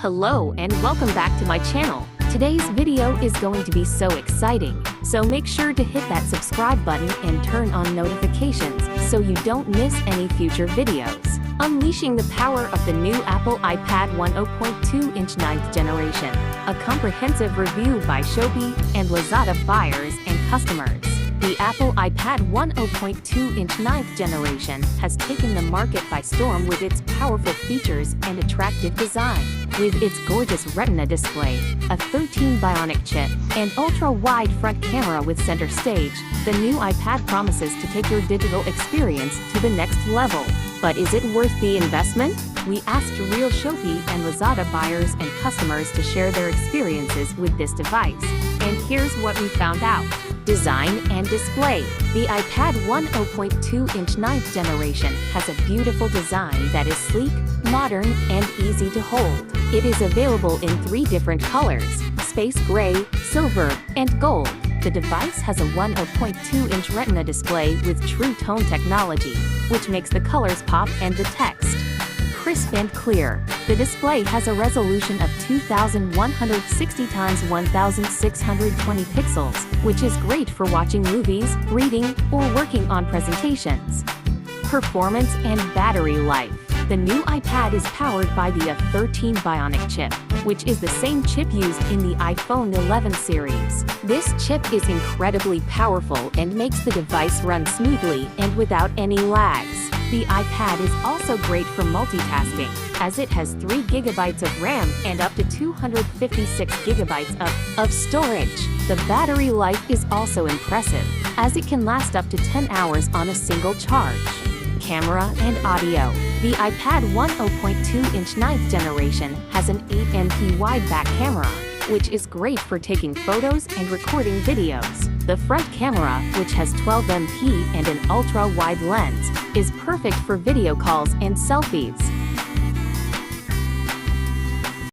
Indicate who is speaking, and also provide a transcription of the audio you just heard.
Speaker 1: Hello and welcome back to my channel. Today's video is going to be so exciting, so make sure to hit that subscribe button and turn on notifications so you don't miss any future videos. Unleashing the power of the new Apple iPad 10.2-inch 9th generation. A comprehensive review by Shopee and Lazada buyers and customers. The Apple iPad 10.2-inch 9th generation has taken the market by storm with its powerful features and attractive design. With its gorgeous Retina display, A13 Bionic chip, and ultra-wide front camera with center stage, the new iPad promises to take your digital experience to the next level. But is it worth the investment? We asked real Shopee and Lazada buyers and customers to share their experiences with this device. And here's what we found out. Design and display. The iPad 10.2-inch 9th generation has a beautiful design that is sleek, modern, and easy to hold. It is available in 3 different colors: space gray, silver, and gold. The device has a 10.2-inch Retina display with True Tone technology, which makes the colors pop and the text crisp and clear. The display has a resolution of 2160 x 1620 pixels, which is great for watching movies, reading, or working on presentations. Performance and battery life. The new iPad is powered by the A13 Bionic chip, which is the same chip used in the iPhone 11 series. This chip is incredibly powerful and makes the device run smoothly and without any lags. The iPad is also great for multitasking, as it has 3 GB of RAM and up to 256 GB of storage. The battery life is also impressive, as it can last up to 10 hours on a single charge. Camera and audio. The iPad 10.2-inch 9th generation has an 8MP wide back camera, which is great for taking photos and recording videos. The front camera, which has 12MP and an ultra-wide lens, is perfect for video calls and selfies.